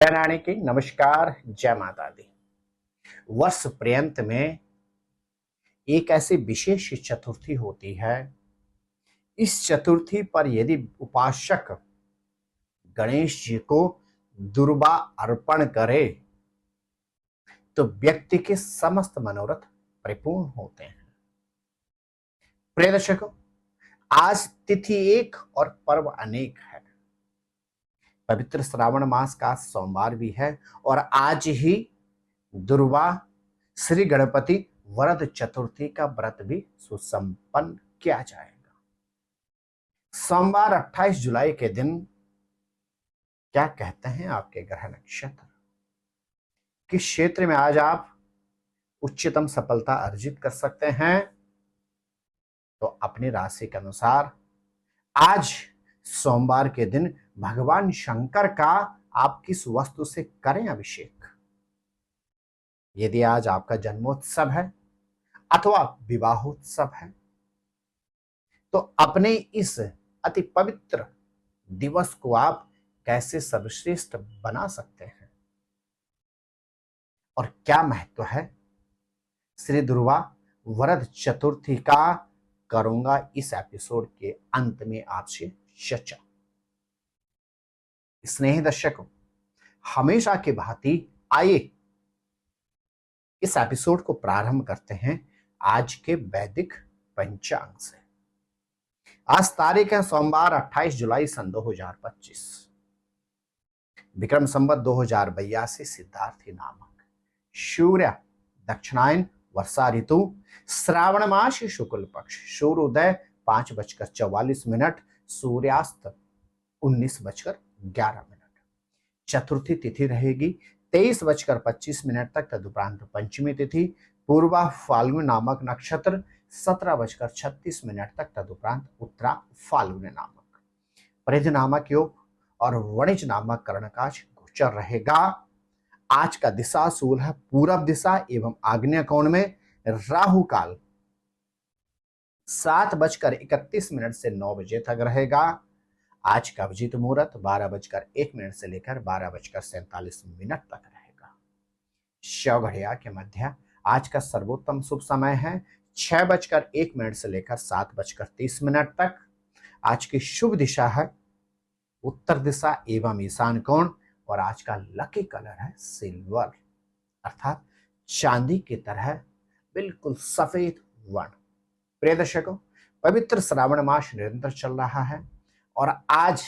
जय रानी की नमस्कार, जय माता दी। वर्ष पर्यंत में एक ऐसी विशेष चतुर्थी होती है। इस चतुर्थी पर यदि उपासक गणेश जी को दुर्वा अर्पण करे तो व्यक्ति के समस्त मनोरथ परिपूर्ण होते हैं। प्रिय दर्शकों, आज तिथि एक और पर्व अनेक है। पवित्र श्रावण मास का सोमवार भी है और आज ही दुर्वा श्री गणपति वरद चतुर्थी का व्रत भी सुसंपन्न किया जाएगा। सोमवार 28 जुलाई के दिन क्या कहते हैं आपके ग्रह नक्षत्र, किस क्षेत्र में आज आप उच्चतम सफलता अर्जित कर सकते हैं? तो अपनी राशि के अनुसार आज सोमवार के दिन भगवान शंकर का आप किस वस्तु से करें अभिषेक। यदि आज आपका जन्मोत्सव है अथवा विवाहोत्सव है तो अपने इस अति पवित्र दिवस को आप कैसे सर्वश्रेष्ठ बना सकते हैं और क्या महत्व है श्री दुर्वा वरद चतुर्थी का, करूंगा इस एपिसोड के अंत में आपसे चर्चा। स्नेही दर्शकों, हमेशा की भांति आइए इस एपिसोड को प्रारंभ करते हैं आज के वैदिक पंचांग से। आज तारीख है सोमवार 28 जुलाई सन 2025, विक्रम संवत 2082 सिद्धार्थी नामक सूर्य दक्षिणायन वर्षा ऋतु श्रावण मास शुक्ल पक्ष सूर्योदय 5:44, सूर्यास्त 19:11। चतुर्थी तिथि रहेगी 23:25 तक, तदुपरांत पंचमी तिथि पूर्वा फाल्गुन नामक नक्षत्र 17:36 तक, तदुपरांत उत्तरा फाल्गुन नामक परिध नामक योग और वणिज नामक कर्णकाश गोचर रहेगा। आज का दिशा सूल है पूरब दिशा एवं आग्नेय कोण में। राहु काल 7:31 से 9 बजे तक रहेगा। आज का अभिजीत मुहूर्त 12:01 से लेकर 12:47 तक रहेगा। शव घड़िया के मध्य आज का सर्वोत्तम शुभ समय है 6:01 से लेकर 7:30 तक। आज की शुभ दिशा है उत्तर दिशा एवं ईशान कोण और आज का लकी कलर है सिल्वर अर्थात चांदी की तरह बिल्कुल सफेद वर्ण। प्रिय दर्शकों, पवित्र श्रावण मास निरंतर चल रहा है और आज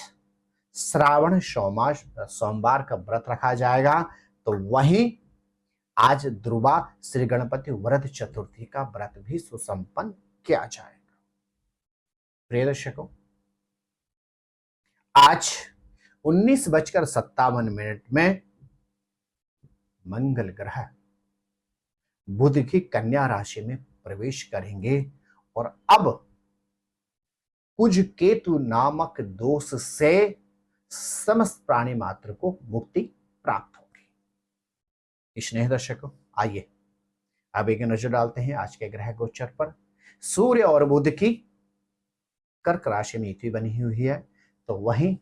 श्रावण सोमवार का व्रत रखा जाएगा। तो वहीं आज दुर्वा श्री गणपति वरद चतुर्थी का व्रत भी सुसंपन्न किया जाएगा। प्रिय दर्शकों, आज 19:57 में मंगल ग्रह बुध की कन्या राशि में प्रवेश करेंगे और अब कुज केतु नामक दोष से समस्त प्राणी मात्र को मुक्ति प्राप्त होगी। स्नेह दर्शकों, आइए अब एक नजर डालते हैं आज के ग्रह गोचर पर। सूर्य और बुध की कर्क राशि में युति बनी हुई है, तो वहीं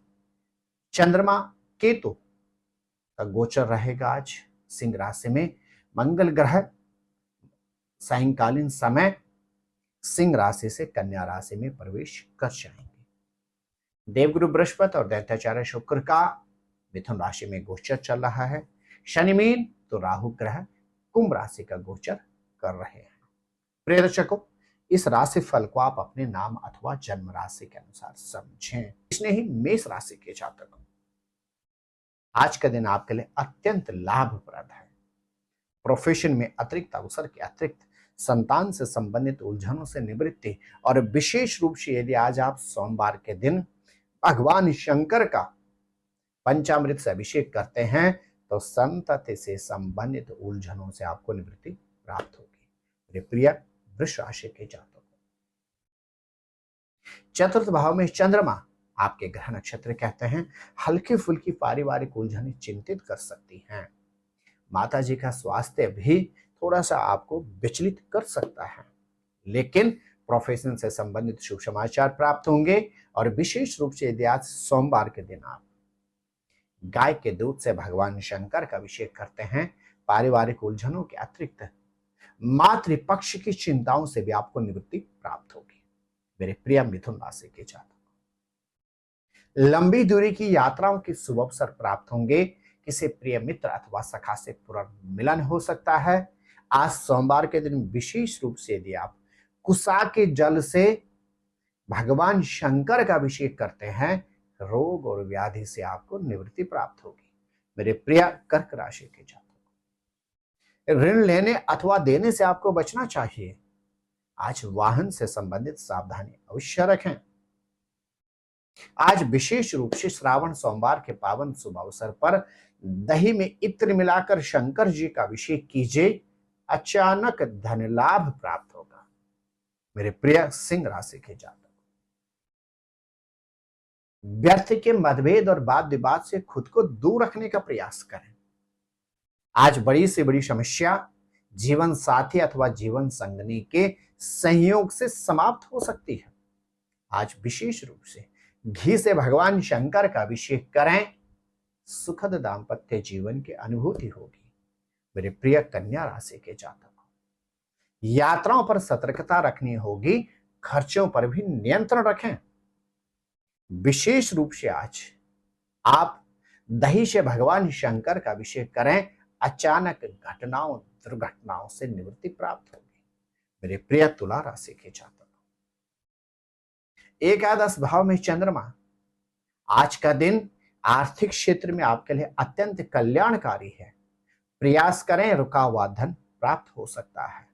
चंद्रमा केतु का गोचर रहेगा आज सिंह राशि में। मंगल ग्रह सायंकालीन समय सिंह राशि से कन्या राशि में प्रवेश कर जाएंगे। देवगुरु बृहस्पति और दैत्याचार्य शुक्र का मिथुन राशि में गोचर चल रहा है। शनि मीन तो राहु ग्रह कुंभ राशि का गोचर कर रहे हैं। प्रिय दर्शकों, इस राशि फल को आप अपने नाम अथवा जन्म राशि के अनुसार समझें। इसने ही मेष राशि के जातकों, आज का दिन आपके लिए अत्यंत लाभप्रद है। प्रोफेशन में अतिरिक्त अवसर के अतिरिक्त संतान से संबंधित उलझनों से निवृत्ति और विशेष रूप से यदि आज आप सोमवार के दिन भगवान शंकर का पंचामृत से अभिषेक करते हैं तो संतति से संबंधित उलझनों से आपको निवृत्ति प्राप्त होगी। मेरे प्रिय वृष राशि के जातकों, चतुर्थ भाव में चंद्रमा आपके ग्रह नक्षत्र कहते हैं हल्की फुल्की पारिवारिक उलझनें चिंतित कर सकती हैं। माता जी का स्वास्थ्य भी थोड़ा सा आपको विचलित कर सकता है, लेकिन प्रोफेशन से संबंधित शुभ समाचार प्राप्त होंगे और विशेष रूप से यदि आज सोमवार के दिन आप गाय के दूध से भगवान शंकर का अभिषेक करते हैं। पारिवारिक उलझनों के अतिरिक्त मातृपक्ष की चिंताओं से भी आपको निवृत्ति प्राप्त होगी। मेरे प्रिय मिथुन राशि के जातक, लंबी दूरी की यात्राओं के शुभ अवसर प्राप्त होंगे। किसी प्रिय मित्र अथवा सखा से पुनर्मिलन हो सकता है। आज सोमवार के दिन विशेष रूप से यदि आप कुसा के जल से भगवान शंकर का अभिषेक करते हैं, रोग और व्याधि से आपको निवृत्ति प्राप्त होगी। मेरे प्रिय कर्क राशि के जातक, ऋण लेने अथवा देने से आपको बचना चाहिए। आज वाहन से संबंधित सावधानी अवश्य रखें। आज विशेष रूप से श्रावण सोमवार के पावन शुभ अवसर पर दही में इत्र मिलाकर शंकर जी का अभिषेक कीजिए। अचानक धन लाभ प्राप्त होगा। मेरे प्रिय सिंह राशि के जातक, व्यर्थ के मतभेद और वाद विवाद से खुद को दूर रखने का प्रयास करें। आज बड़ी से बड़ी समस्या जीवन साथी अथवा जीवन संगनी के संयोग से समाप्त हो सकती है। आज विशेष रूप से घी से भगवान शंकर का अभिषेक करें। सुखद दाम्पत्य जीवन की अनुभूति होगी। मेरे प्रिय कन्या राशि के जातक, यात्राओं पर सतर्कता रखनी होगी। खर्चों पर भी नियंत्रण रखें। विशेष रूप से आज आप दही से भगवान शंकर का अभिषेक करें। अचानक घटनाओं दुर्घटनाओं से निवृत्ति प्राप्त होगी। मेरे प्रिय तुला राशि के जातक, एकादश भाव में चंद्रमा, आज का दिन आर्थिक क्षेत्र में आपके लिए अत्यंत कल्याणकारी है। प्रयास करें, रुका हुआ धन प्राप्त हो सकता है।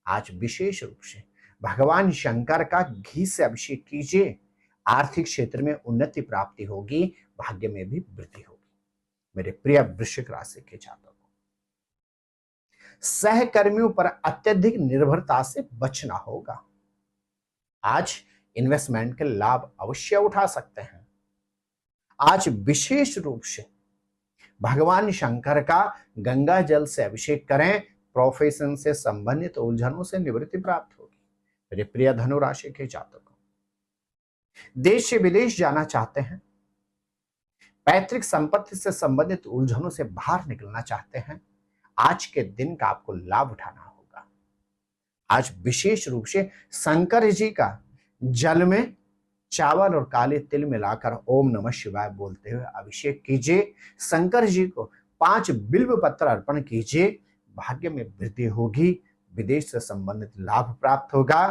आज विशेष रूप से भगवान शंकर का घी से अभिषेक कीजिए। आर्थिक क्षेत्र में उन्नति प्राप्ति होगी। भाग्य में भी वृद्धि होगी। मेरे प्रिय वृश्चिक राशि के जातकों, सहकर्मियों पर अत्यधिक निर्भरता से बचना होगा। आज इन्वेस्टमेंट के लाभ अवश्य उठा सकते हैं। आज विशेष रूप से भगवान शंकर का गंगा जल से अभिषेक करें। प्रोफेशन से संबंधित उलझनों से निवृत्ति प्राप्त होगी। मेरे प्रिय धनु राशि के जातकों, देश से विदेश जाना चाहते हैं, पैतृक संपत्ति से संबंधित उलझनों से बाहर निकलना चाहते हैं, आज के दिन का आपको लाभ उठाना होगा। आज विशेष रूप से शंकर जी का जल में चावल और काले तिल मिलाकर ओम नमः शिवाय बोलते हुए अभिषेक कीजिए। शंकर जी को 5 बिल्व पत्र अर्पण कीजिए। भाग्य में वृद्धि होगी। विदेश से संबंधित लाभ प्राप्त होगा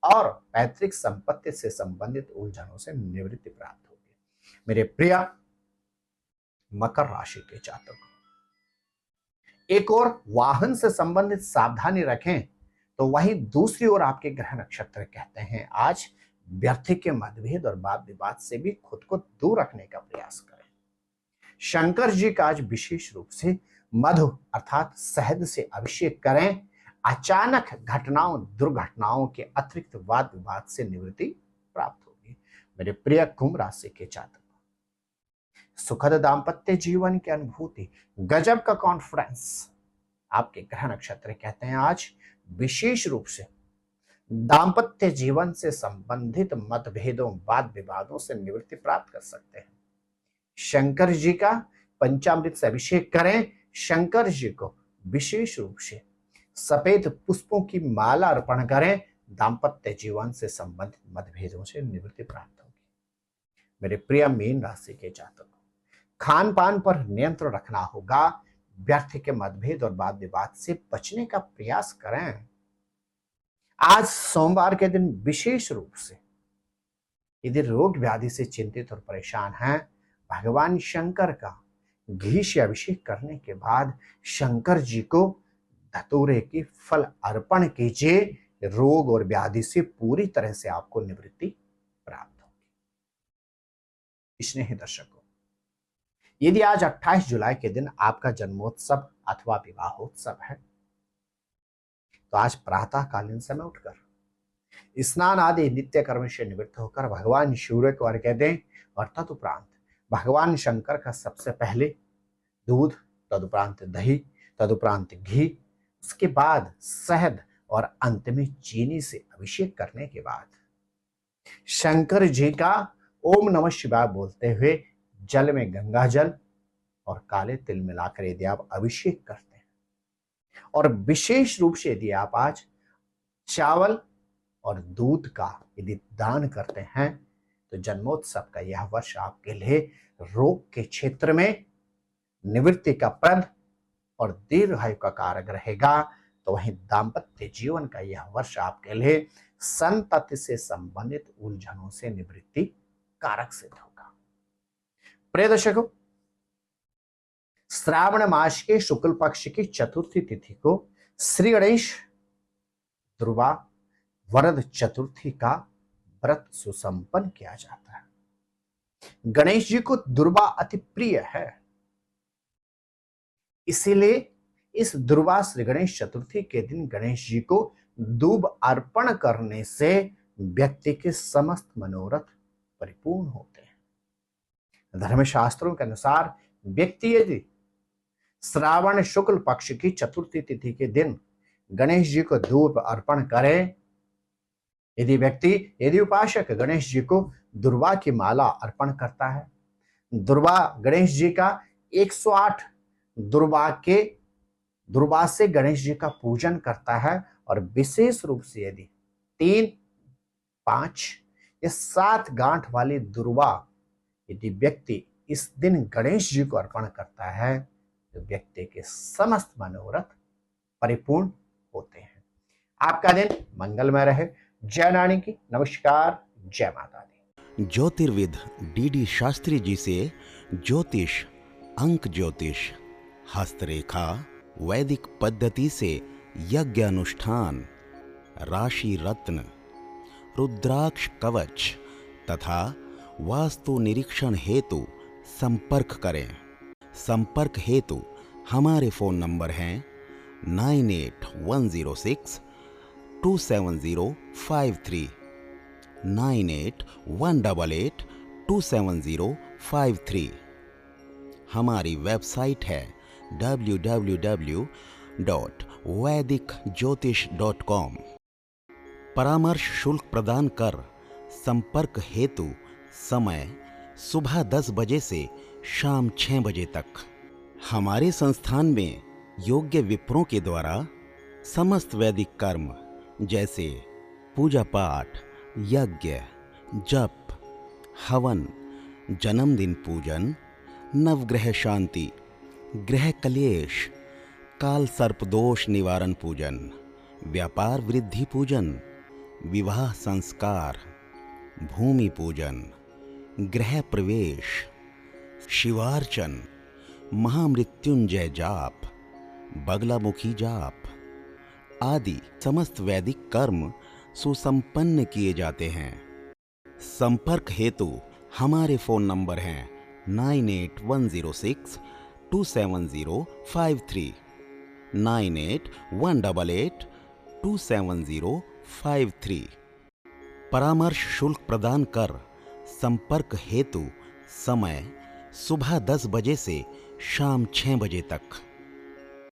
और पैतृक संपत्ति से संबंधित उलझनों से निवृत्ति प्राप्त होगी। मेरे प्रिय मकर राशि के जातक, एक और वाहन से संबंधित सावधानी रखें तो वहीं दूसरी ओर आपके ग्रह नक्षत्र कहते हैं आज व्यर्थ के मतभेद और वाद विवाद से भी खुद को दूर रखने का प्रयास करें। शंकर जी का आज विशेष रूप से मधु अर्थात शहद से अभिषेक करें। अचानक घटनाओं दुर्घटनाओं के अतिरिक्त वाद विवाद से निवृत्ति प्राप्त होगी। मेरे प्रिय कुंभ राशि के जातक, सुखद दाम्पत्य जीवन की अनुभूति, गजब का कॉन्फिडेंस आपके ग्रह नक्षत्र कहते हैं आज विशेष रूप से दाम्पत्य जीवन से संबंधित मतभेदों वाद विवादों से निवृत्ति प्राप्त कर सकते हैं। शंकर जी का पंचामृत से अभिषेक करें। शंकर जी को विशेष रूप से सफेद पुष्पों की माला अर्पण करें। दाम्पत्य जीवन से संबंधित मतभेदों से निवृत्ति प्राप्त होगी। मेरे प्रिय मीन राशि के जातक, खान पान पर नियंत्रण रखना होगा। व्यर्थ के मतभेद और वाद विवाद से बचने का प्रयास करें। आज सोमवार के दिन विशेष रूप से यदि रोग व्याधि से चिंतित और परेशान हैं, भगवान शंकर का घी से अभिषेक करने के बाद शंकर जी को धतूरे की फल अर्पण कीजिए। रोग और व्याधि से पूरी तरह से आपको निवृत्ति प्राप्त होगी। स्नेही दर्शकों, यदि आज 28 जुलाई के दिन आपका जन्मोत्सव अथवा विवाहोत्सव है तो आज प्रातःकालीन समय उठकर स्नान आदि नित्य कर्म से निवृत्त होकर भगवान सूर्य को अर्घ्य दें और तदुपरांत भगवान शंकर का सबसे पहले दूध, तदुपरांत दही, तदुपरांत घी, उसके बाद शहद और अंत में चीनी से अभिषेक करने के बाद शंकर जी का ओम नमः शिवाय बोलते हुए जल में गंगा जल और काले तिल मिलाकर यदि आप अभिषेक करते हैं, और विशेष रूप से यदि आप आज चावल और दूध का यदि दान करते हैं, तो जन्मोत्सव का यह वर्ष आपके लिए रोग के क्षेत्र में निवृत्ति का प्रद और दीर्घायु का कारक रहेगा। तो वहीं दाम्पत्य जीवन का यह वर्ष आपके लिए संतति से संबंधित उलझनों से निवृत्ति कारक सिद्ध होगा। प्रिय दर्शकों, श्रावण मास के शुक्ल पक्ष की चतुर्थी तिथि को श्री गणेश दुर्वा वरद चतुर्थी का व्रत सुसंपन्न किया जाता है। गणेश जी को दुर्वा अति प्रिय है, इसीलिए इस दुर्वा श्री गणेश चतुर्थी के दिन गणेश जी को दूब अर्पण करने से व्यक्ति के समस्त मनोरथ परिपूर्ण होते हैं। धर्मशास्त्रों के अनुसार व्यक्ति यदि श्रावण शुक्ल पक्ष की चतुर्थी तिथि के दिन गणेश जी को दूब अर्पण करे, यदि उपासक गणेश जी को दुर्वा की माला अर्पण करता है, दुर्वा गणेश जी का 108 दुर्वा से गणेश जी का पूजन करता है, और विशेष रूप से यदि 3, 5 या 7 गांठ वाली दुर्वा यदि व्यक्ति इस दिन गणेश जी को अर्पण करता है, तो व्यक्ति के समस्त मनोरथ परिपूर्ण होते हैं। आपका दिन मंगलमय रहे। जय नानी की नमस्कार, जय माता दी। ज्योतिर्विद डीडी शास्त्री जी से ज्योतिष, अंक ज्योतिष, हस्तरेखा, वैदिक पद्धति से यज्ञ अनुष्ठान, राशि रत्न, रुद्राक्ष कवच तथा वास्तु निरीक्षण हेतु संपर्क करें। संपर्क हेतु हमारे फोन नंबर हैं 98-106-270-53, 98-188-270-53। हमारी वेबसाइट है www.vedicjyotish.com। परामर्श शुल्क प्रदान कर संपर्क हेतु समय सुबह 10 बजे से शाम 6 बजे तक। हमारे संस्थान में योग्य विप्रों के द्वारा समस्त वैदिक कर्म जैसे पूजा पाठ, यज्ञ, जप, हवन, जन्मदिन पूजन, नवग्रह शांति, ग्रह कलेश, काल सर्प दोष निवारण पूजन, व्यापार वृद्धि पूजन, विवाह संस्कार, भूमि पूजन, गृह प्रवेश, शिवार्चन, महामृत्युंजय जाप, बगलामुखी जाप आदि समस्त वैदिक कर्म सुसंपन्न किए जाते हैं। संपर्क हेतु हमारे फोन नंबर हैं 98-106-270-53, 98-188-270-53। परामर्श शुल्क प्रदान कर संपर्क हेतु समय सुबह 10 बजे से शाम 6 बजे तक।